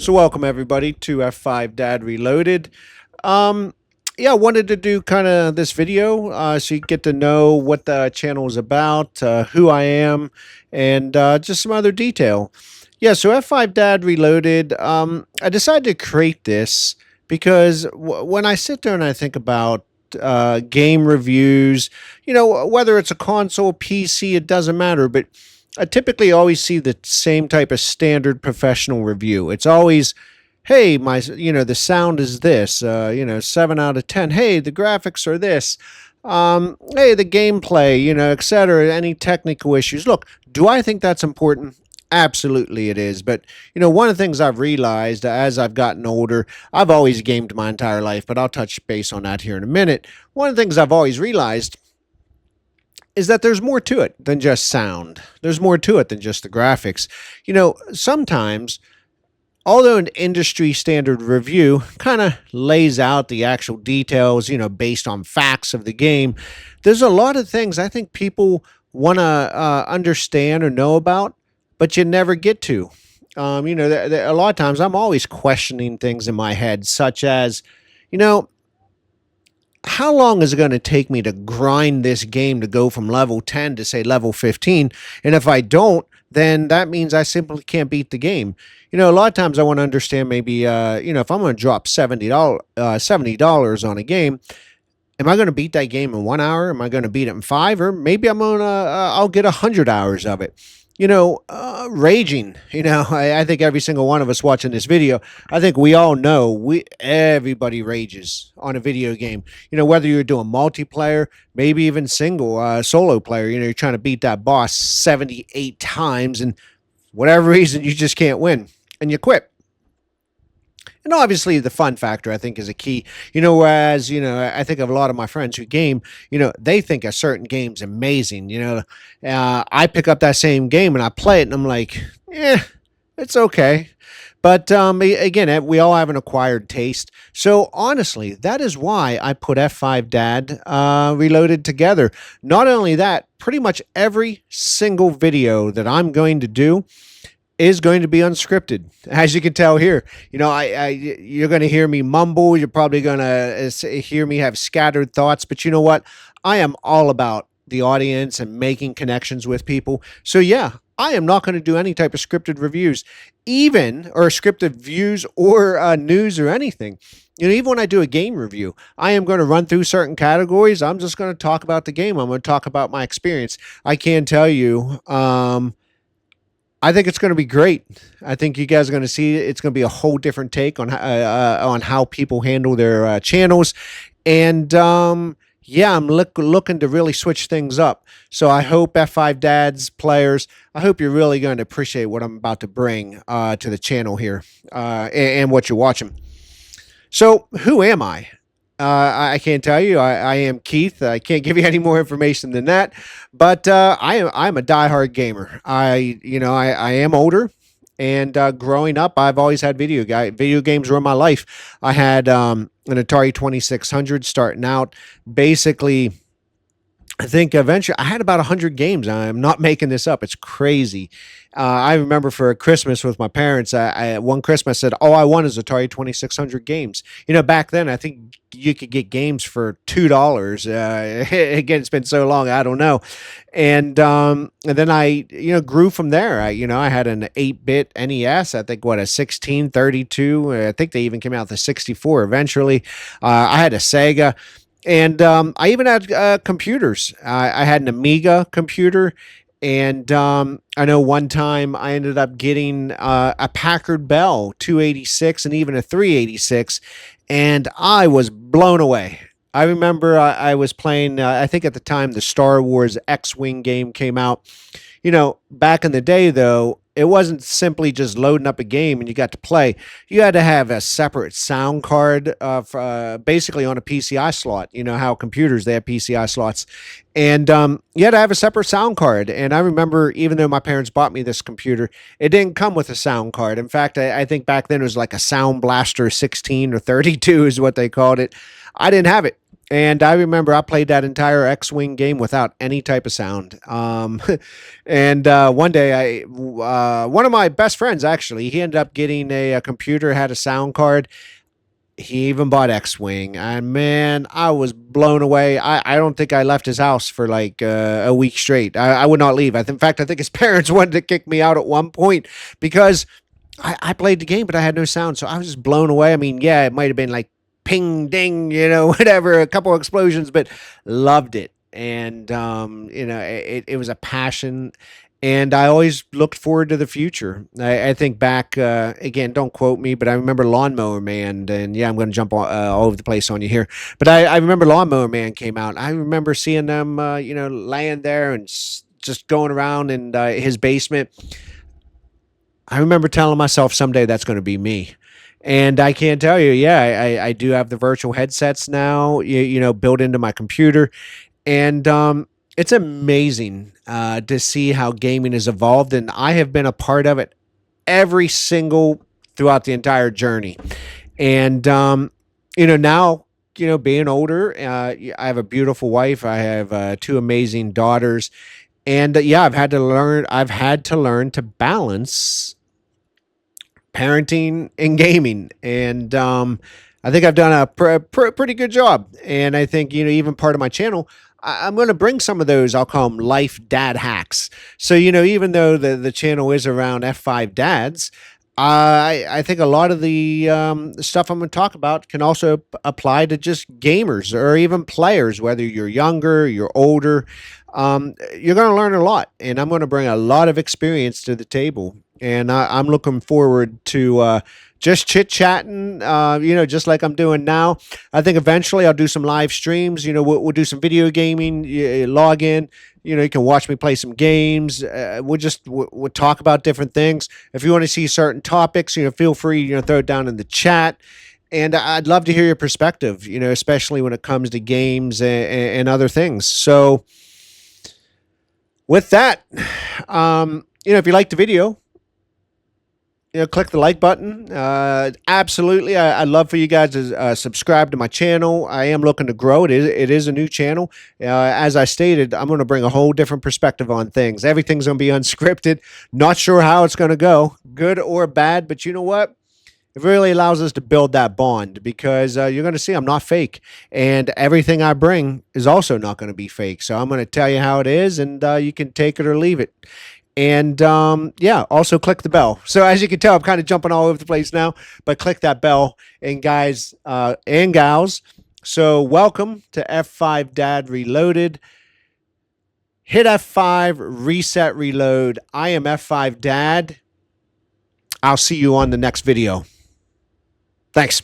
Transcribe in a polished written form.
So welcome everybody to F5 Dad Reloaded. Um, yeah, I wanted to do kind of this video so you get to know what the channel is about, who I am, and just some other detail. Yeah, so F5 Dad Reloaded. I decided to create this because when I sit there and I think about game reviews, whether it's a console, PC, it doesn't matter, but I typically always see the same type of standard professional review. It's always, hey, the sound is this, 7 out of 10. Hey, the graphics are this. Hey, the gameplay, etc. Any technical issues. Look, do I think that's important? Absolutely it is. But, one of the things I've realized as I've gotten older, I've always gamed my entire life, but I'll touch base on that here in a minute. One of the things I've always realized is that there's more to it than just sound. There's more to it than just the graphics. Sometimes, although an industry standard review kind of lays out the actual details, based on facts of the game, there's a lot of things I think people want to understand or know about, but you never get to. A lot of times I'm always questioning things in my head, such as, you know, how long is it going to take me to grind this game to go from level 10 to say level 15? And if I don't, then that means I simply can't beat the game. A lot of times I want to understand maybe, if I'm going to drop $70 on a game, am I going to beat that game in 1 hour? Am I going to beat it in five? Or maybe I'll get 100 hours of it. Raging. I think every single one of us watching this video, I think we all know everybody rages on a video game. Whether you're doing multiplayer, maybe even single, solo player. You're trying to beat that boss 78 times, and whatever reason you just can't win, and you quit. And obviously, the fun factor, I think, is a key. Whereas, I think of a lot of my friends who game, they think a certain game's amazing. I pick up that same game and I play it and I'm like, it's okay. But again, we all have an acquired taste. So honestly, that is why I put F5 Dad Reloaded together. Not only that, pretty much every single video that I'm going to do is going to be unscripted, as you can tell here. You're going to hear me mumble. You're probably going to hear me have scattered thoughts. But you know what? I am all about the audience and making connections with people. So yeah, I am not going to do any type of scripted reviews, or scripted views or news or anything. Even when I do a game review, I am going to run through certain categories. I'm just going to talk about the game. I'm going to talk about my experience. I can tell you, I think it's going to be great. I think you guys are going to see it. It's going to be a whole different take on how people handle their channels, and yeah, I'm looking to really switch things up. So I hope F5 Dads players, I hope you're really going to appreciate what I'm about to bring to the channel here and what you're watching. So who am I? I can't tell you. I am Keith. I can't give you any more information than that. But I'm a diehard gamer. I am older, and growing up, I've always had video games were my life. I had an Atari 2600 starting out. Basically, I think eventually I had about 100 games. I'm not making this up. It's crazy. I remember for Christmas with my parents, one Christmas I said, all I want is Atari 2600 games. Back then, I think you could get games for $2. Again, it's been so long, I don't know. And then I, grew from there. I had an 8-bit NES. I think, a 1632. I think they even came out with the 64 eventually. I had a Sega. And I even had computers. I had an Amiga computer. And I know one time I ended up getting a Packard Bell 286 and even a 386. And I was blown away. I remember I was playing, I think at the time, the Star Wars X-Wing game came out. Back in the day, though, it wasn't simply just loading up a game and you got to play. You had to have a separate sound card basically on a PCI slot. You know how computers, they have PCI slots. And you had to have a separate sound card. And I remember, even though my parents bought me this computer, it didn't come with a sound card. In fact, I think back then it was like a Sound Blaster 16 or 32 is what they called it. I didn't have it. And I remember I played that entire X-Wing game without any type of sound. And one day, one of my best friends actually, he ended up getting a computer, had a sound card. He even bought X-Wing, and man, I was blown away. I don't think I left his house for like a week straight. I would not leave. In fact, I think his parents wanted to kick me out at one point because I played the game, but I had no sound. So I was just blown away. I mean, yeah, it might have been like ping, ding, whatever, a couple of explosions, but loved it. And, it was a passion. And I always looked forward to the future. I think back, again, don't quote me, but I remember Lawnmower Man. And yeah, I'm going to jump all over the place on you here. But I remember Lawnmower Man came out. I remember seeing them, laying there and just going around in his basement. I remember telling myself someday that's going to be me. And I can't tell you, yeah, I do have the virtual headsets now, built into my computer. And it's amazing to see how gaming has evolved. And I have been a part of it every single throughout the entire journey. And, now, being older, I have a beautiful wife. I have two amazing daughters. And yeah, I've had to learn to balance parenting and gaming. And I think I've done a pretty good job. And I think, even part of my channel, I'm going to bring some of those, I'll call them life dad hacks. So, even though the channel is around F5 dads, I think a lot of the stuff I'm going to talk about can also apply to just gamers or even players, whether you're younger, you're older. You're going to learn a lot, and I'm going to bring a lot of experience to the table. And I'm looking forward to just chit chatting, just like I'm doing now. I think eventually I'll do some live streams. We'll do some video gaming. You log in. You can watch me play some games. We'll talk about different things. If you want to see certain topics, feel free, throw it down in the chat. And I'd love to hear your perspective, especially when it comes to games and other things. So with that, if you like the video, click the like button. Absolutely. I'd love for you guys to subscribe to my channel. I am looking to grow. It is a new channel. As I stated, I'm going to bring a whole different perspective on things. Everything's going to be unscripted. Not sure how it's going to go, good or bad, but you know what? It really allows us to build that bond because you're going to see I'm not fake. And everything I bring is also not going to be fake. So I'm going to tell you how it is, and you can take it or leave it. And yeah, also click the bell. So as you can tell, I'm kind of jumping all over the place now, but click that bell. And guys and gals, so welcome to F5 Dad Reloaded. Hit F5, reset, reload. I am F5 Dad. I'll see you on the next video. Thanks.